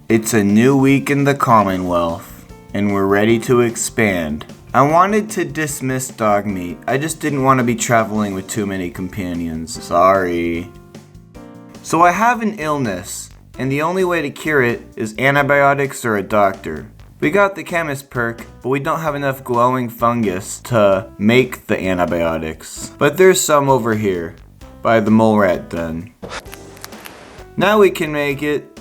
It's a new week in the Commonwealth, and we're ready to expand. I wanted to dismiss dog meat. I just didn't want to be traveling with too many companions. Sorry. So I have an illness, and the only way to cure it is antibiotics or a doctor. We got the chemist perk, but we don't have enough glowing fungus to make the antibiotics. But there's some over here, by the mole rat den. Now we can make it.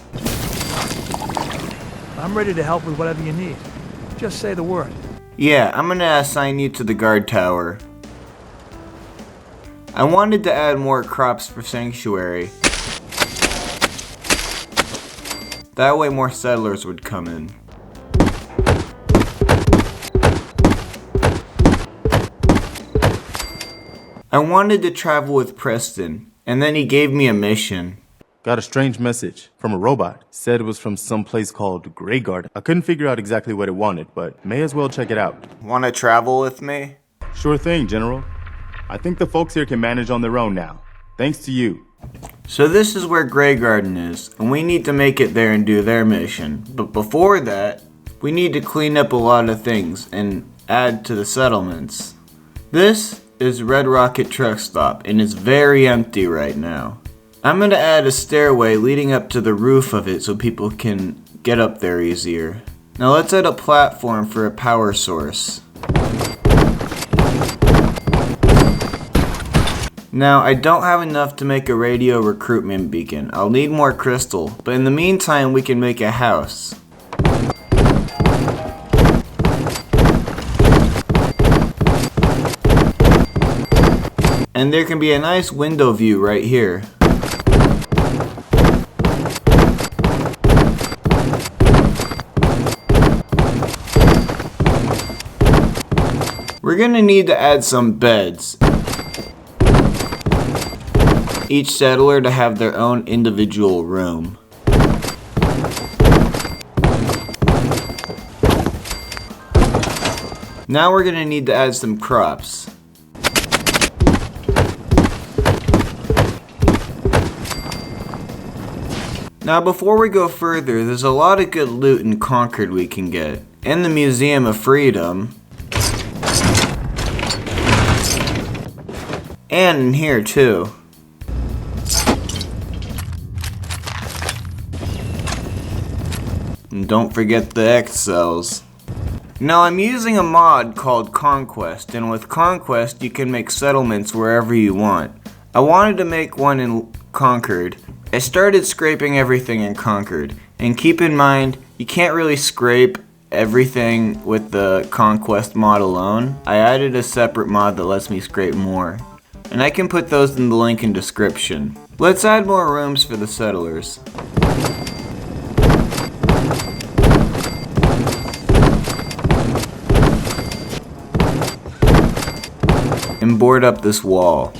I'm ready to help with whatever you need. Just say the word. Yeah, I'm gonna assign you to the guard tower. I wanted to add more crops for sanctuary. That way more settlers would come in. I wanted to travel with Preston, and then he gave me a mission. Got a strange message from a robot. Said it was from some place called Greyguard. I couldn't figure out exactly what it wanted, but may as well check it out. Wanna travel with me? Sure thing, General. I think the folks here can manage on their own now. Thanks to you. So this is where Grey Garden is, and we need to make it there and do their mission. But before that, we need to clean up a lot of things and add to the settlements. This is Red Rocket Truck Stop, and it's very empty right now. I'm gonna add a stairway leading up to the roof of it so people can get up there easier. Now let's add a platform for a power source. Now I don't have enough to make a radio recruitment beacon. I'll need more crystal, but in the meantime we can make a house. And there can be a nice window view right here. We're gonna need to add some beds. Each settler to have their own individual room. Now we're gonna need to add some crops. Now before we go further, there's a lot of good loot in Concord we can get. And the Museum of Freedom. And in here too. And don't forget the X cells. Now I'm using a mod called Conquest, and with Conquest you can make settlements wherever you want. I wanted to make one in Concord. I started scraping everything in Concord, and keep in mind you can't really scrape everything with the Conquest mod alone. I added a separate mod that lets me scrape more, and I can put those in the link in description. Let's add more rooms for the settlers. And board up this wall.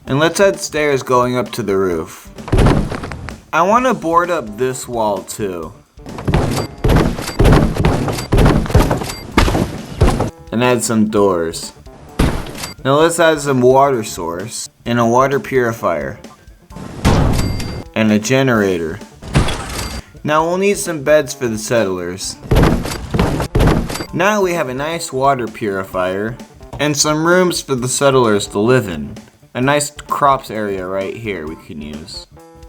And let's add stairs going up to the roof. I want to board up this wall too. And add some doors. Now let's add some water source and a water purifier. And a generator. Now we'll need some beds for the settlers. Now we have a nice water purifier and some rooms for the settlers to live in. A nice crops area right here we can use.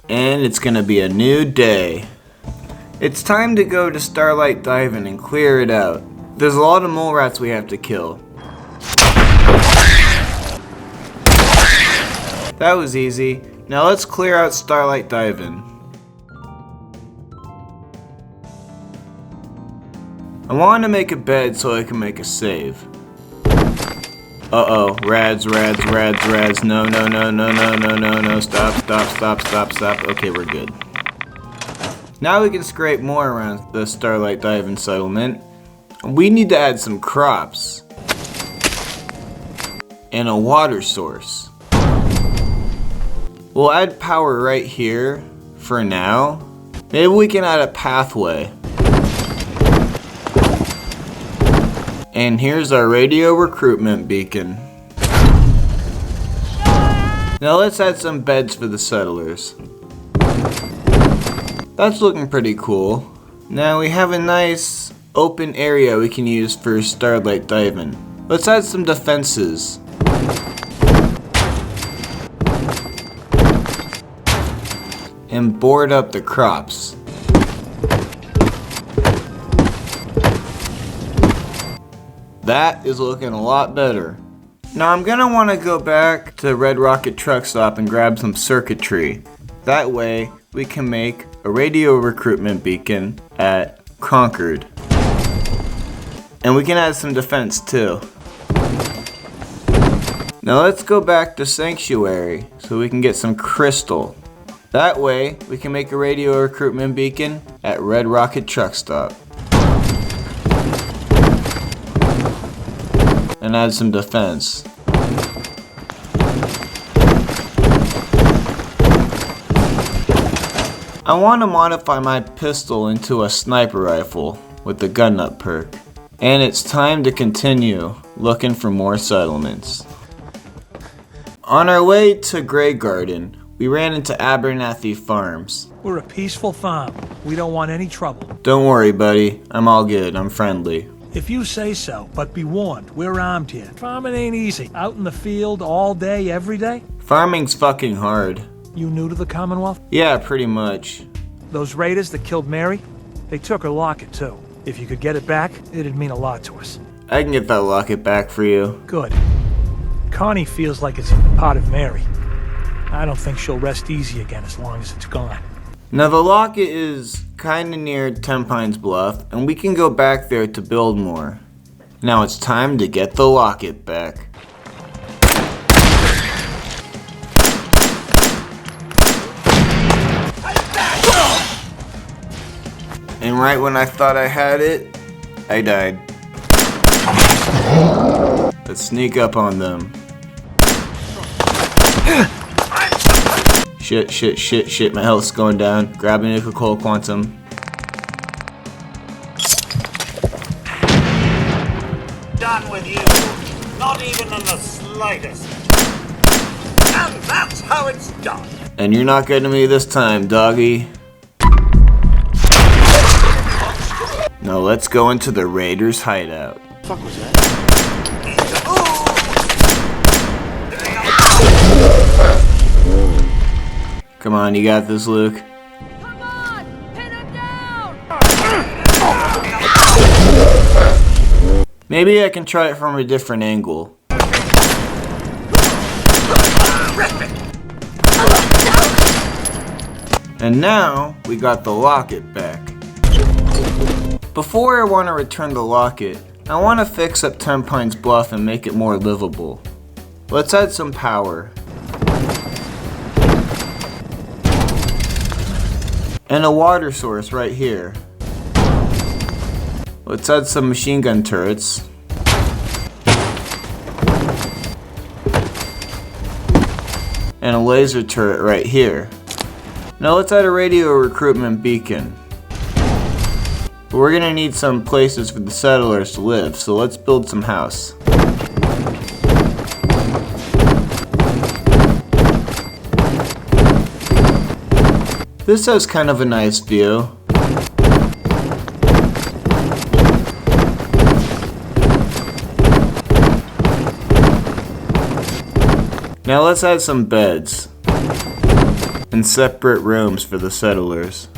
And it's gonna be a new day. It's time to go to Starlight Diving and clear it out. There's a lot of mole rats we have to kill. That was easy. Now let's clear out Starlight Diving. I want to make a bed so I can make a save. Uh-oh, rads, no, stop. Okay, we're good. Now we can scrape more around the Starlight Diving settlement. We need to add some crops. And a water source. We'll add power right here for now. Maybe we can add a pathway. And here's our radio recruitment beacon. Now Now let's add some beds for the settlers. That's looking pretty cool. Now we have a nice open area we can use for starlight diving. Let's add some defenses. And board up the crops. That is looking a lot better. Now I'm gonna want to go back to Red Rocket Truck Stop and grab some circuitry. That way we can make a radio recruitment beacon at Concord. And we can add some defense too. Now let's go back to Sanctuary so we can get some crystal. That way we can make a radio recruitment beacon at Red Rocket Truck Stop. And add some defense. I want to modify my pistol into a sniper rifle with the gun nut perk. And it's time to continue looking for more settlements. On our way to Grey Garden, we ran into Abernathy Farms. We're a peaceful farm. We don't want any trouble. Don't worry, buddy. I'm all good. I'm friendly. If you say so, but be warned, we're armed here. Farming ain't easy. Out in the field all day, every day. Farming's fucking hard. You new to the Commonwealth? Yeah, pretty much. Those raiders that killed Mary, they took her locket too. If you could get it back, it'd mean a lot to us. I can get that locket back for you. Good. Connie feels like it's part of Mary. I don't think she'll rest easy again as long as it's gone. Now the locket is kinda near Ten Pines Bluff, and we can go back there to build more. Now it's time to get the locket back. And right when I thought I had it, I died. Let's sneak up on them. Shit, my health's going down. Grab a nickel coal quantum. Done with you. Not even in the slightest. And that's how it's done. And you're not getting me this time, doggy. Now let's go into the Raiders' hideout. Fuck was that? Come on, you got this, Luke. Come on! Pin him down! Maybe I can try it from a different angle. And now, we got the locket back. Before I want to return the locket, I want to fix up Ten Pines Bluff and make it more livable. Let's add some power. And a water source right here. Let's add some machine gun turrets. And a laser turret right here. Now let's add a radio recruitment beacon. We're gonna need some places for the settlers to live, so let's build some house. This has kind of a nice view. Now let's add some beds and separate rooms for the settlers.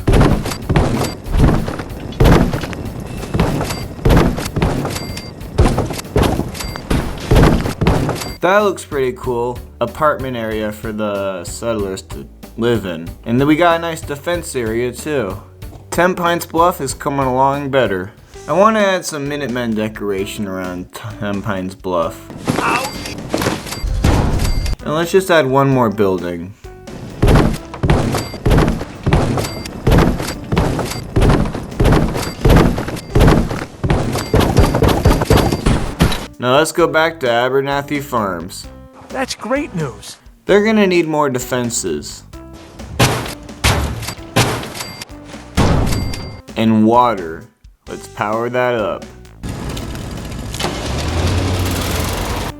That looks pretty cool. Apartment area for the settlers to live in. And then we got a nice defense area too. Ten Pines Bluff is coming along better. I want to add some Minutemen decoration around Ten Pines Bluff. And let's just add one more building. Now let's go back to Abernathy Farms. That's great news. They're gonna need more defenses. And water. Let's power that up.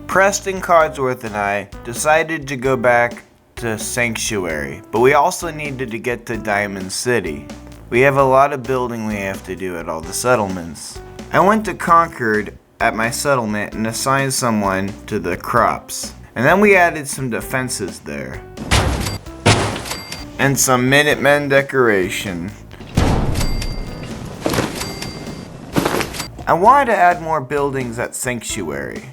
Preston Codsworth and I decided to go back to Sanctuary, but we also needed to get to Diamond City. We have a lot of building we have to do at all the settlements. I went to Concord at my settlement and assigned someone to the crops. And then we added some defenses there. And some Minutemen decoration. I wanted to add more buildings at Sanctuary.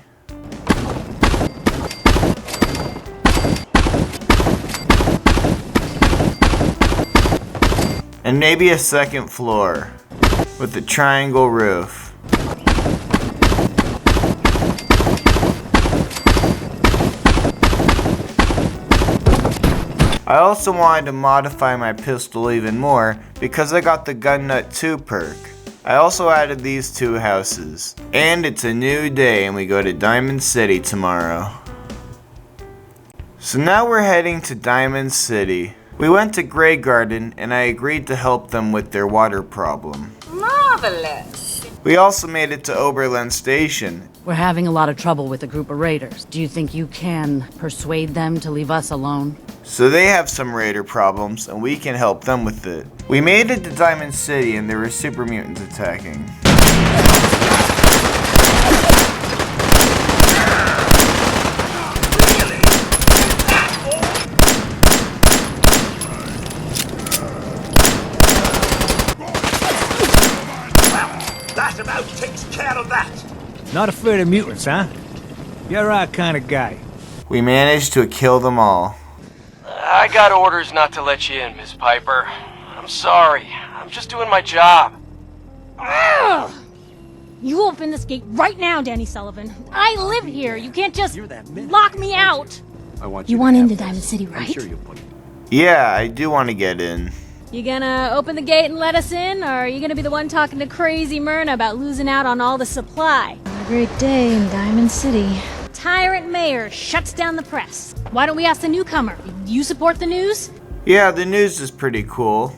And maybe a second floor with a triangle roof. I also wanted to modify my pistol even more because I got the Gun Nut 2 perk. I also added these 2 houses. And it's a new day and we go to Diamond City tomorrow. So now we're heading to Diamond City. We went to Grey Garden and I agreed to help them with their water problem. Marvelous. We also made it to Oberlin Station. We're having a lot of trouble with a group of raiders. Do you think you can persuade them to leave us alone? So they have some raider problems and we can help them with it. We made it to Diamond City and there were super mutants attacking. That about takes care of that. Not afraid of mutants, huh? You're our kind of guy. We managed to kill them all. I got orders not to let you in, Miss Piper. I'm sorry. I'm just doing my job. Ugh! You open this gate right now, Danny Sullivan. I live here. You can't just lock me out. You want into Diamond City, right? Yeah, I do want to get in. You gonna open the gate and let us in, or are you gonna be the one talking to crazy Myrna about losing out on all the supply? A great day in Diamond City. Tyrant mayor shuts down the press. Why don't we ask the newcomer? You support the news? Yeah, the news is pretty cool.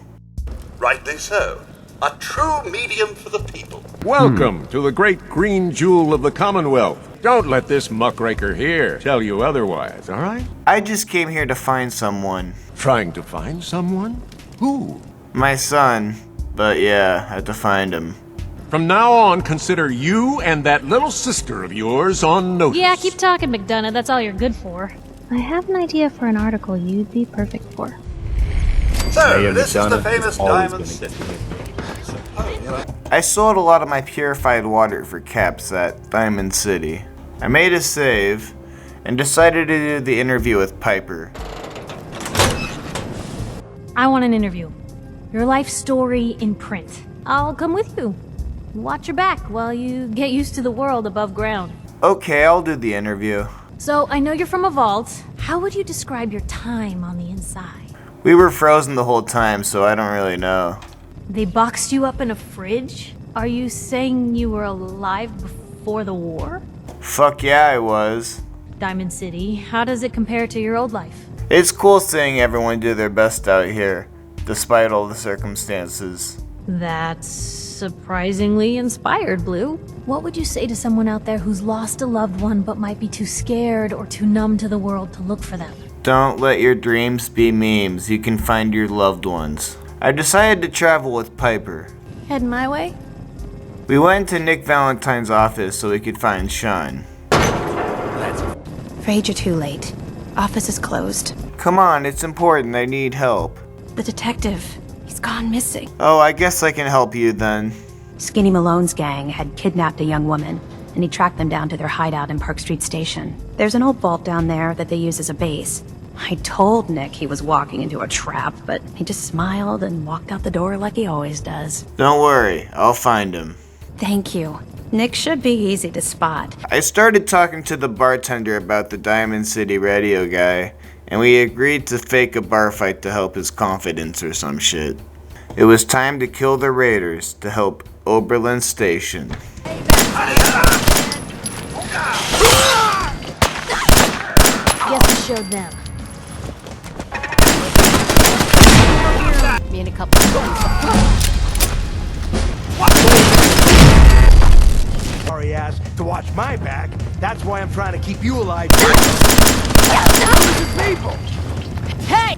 Rightly so. A true medium for the people. Welcome to the great green jewel of the Commonwealth. Don't let this muckraker here tell you otherwise, all right? I just came here to find someone. Trying to find someone? Who? My son. But yeah, I had to find him. From now on, consider you and that little sister of yours on notice. Yeah, keep talking, McDonough. That's all you're good for. I have an idea for an article you'd be perfect for. So, this is the famous diamonds. I sold a lot of my purified water for caps at Diamond City. I made a save and decided to do the interview with Piper. I want an interview. Your life story in print. I'll come with you. Watch your back while you get used to the world above ground. Okay, I'll do the interview. So, I know you're from a vault. How would you describe your time on the inside? We were frozen the whole time, so I don't really know. They boxed you up in a fridge? Are you saying you were alive before the war? Fuck yeah, I was. Diamond City, how does it compare to your old life? It's cool seeing everyone do their best out here, despite all the circumstances. That's surprisingly inspired, Blue. What would you say to someone out there who's lost a loved one but might be too scared or too numb to the world to look for them? Don't let your dreams be memes. You can find your loved ones. I decided to travel with Piper. Heading my way? We went to Nick Valentine's office so we could find Sean. Afraid you're too late. Office is closed. Come on, it's important. I need help. The detective, he's gone missing. Oh, I guess I can help you then. Skinny Malone's gang had kidnapped a young woman, and he tracked them down to their hideout in Park Street Station. There's an old vault down there that they use as a base. I told Nick he was walking into a trap, but he just smiled and walked out the door like he always does. Don't worry, I'll find him. Thank you. Nick should be easy to spot. I started talking to the bartender about the Diamond City radio guy, and we agreed to fake a bar fight to help his confidence or some shit. It was time to kill the raiders to help Oberlin Station. Guess I showed them. Me and a couple of Sorry ass to watch my back. That's why I'm trying to keep you alive. People! Hey!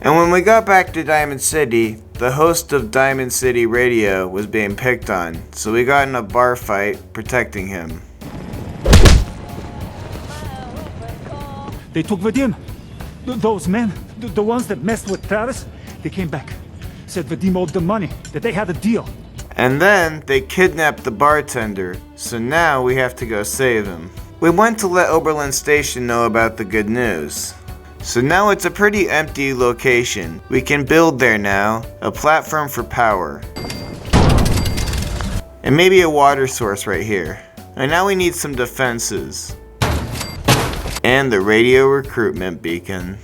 And when we got back to Diamond City, the host of Diamond City Radio was being picked on, so we got in a bar fight protecting him. They took Vadim. Those men, the ones that messed with Travis, they came back. Said Vadim owed them money, that they had a deal. And then they kidnapped the bartender, so now we have to go save him. We went to let Oberlin Station know about the good news. So now it's a pretty empty location. We can build there now, a platform for power. And maybe a water source right here. And now we need some defenses. And the radio recruitment beacon.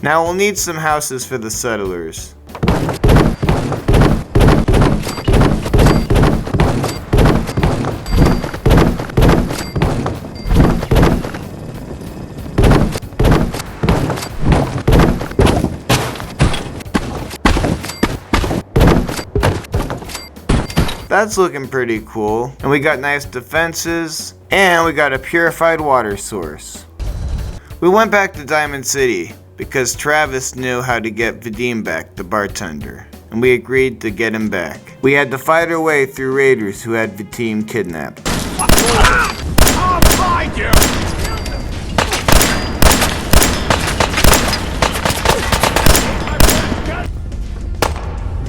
Now we'll need some houses for the settlers. That's looking pretty cool. And we got nice defenses, and we got a purified water source. We went back to Diamond City because Travis knew how to get Vadim back, the bartender, and we agreed to get him back. We had to fight our way through raiders who had Vadim kidnapped. I'll find you!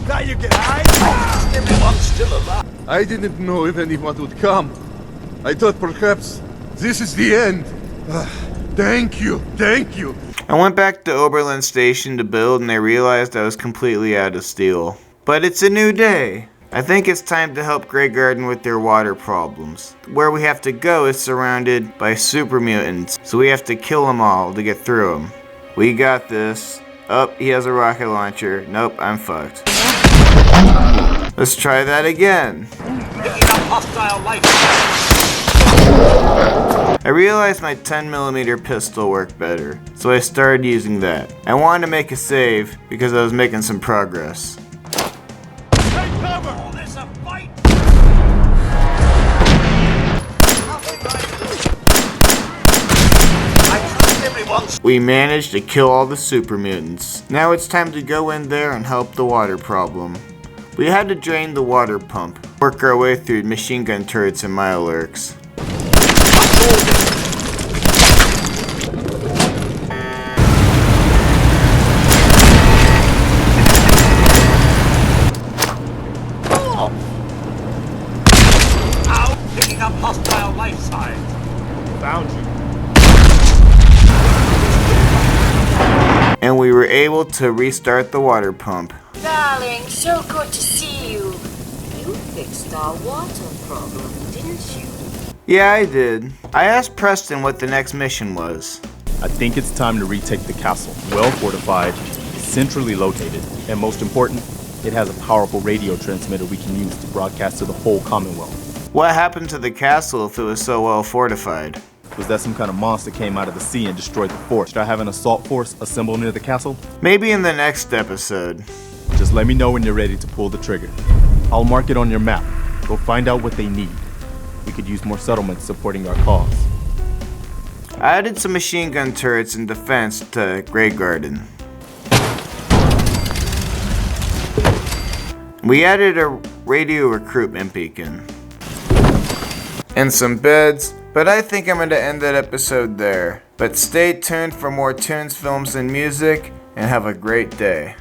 Now you get high? Everyone's still alive. I didn't know if anyone would come. I thought perhaps this is the end. Thank you. I went back to Oberlin Station to build and I realized I was completely out of steel. But it's a new day. I think it's time to help Grey Garden with their water problems. Where we have to go is surrounded by super mutants, so we have to kill them all to get through them. We got this. Oh, he has a rocket launcher. Nope, I'm fucked. Let's try that again. I realized my 10mm pistol worked better, so I started using that. I wanted to make a save because I was making some progress. Take cover! Oh, there's a fight! We managed to kill all the super mutants. Now it's time to go in there and help the water problem. We had to drain the water pump, work our way through machine gun turrets and Mirelurks. Out, picking up hostile life signs. Found you. And we were able to restart the water pump. Darling, so good to see you. You fixed our water problem, didn't you? Yeah, I did. I asked Preston what the next mission was. I think it's time to retake the castle. Well fortified, centrally located, and most important, it has a powerful radio transmitter we can use to broadcast to the whole Commonwealth. What happened to the castle if it was so well fortified? Was that some kind of monster came out of the sea and destroyed the fort? Should I have an assault force assemble near the castle? Maybe in the next episode. Just let me know when you're ready to pull the trigger. I'll mark it on your map. Go find out what they need. We could use more settlements supporting our cause. I added some machine gun turrets and defense to Grey Garden. We added a radio recruitment beacon. And some beds, but I think I'm going to end that episode there. But stay tuned for more Toons, films, and music, and have a great day.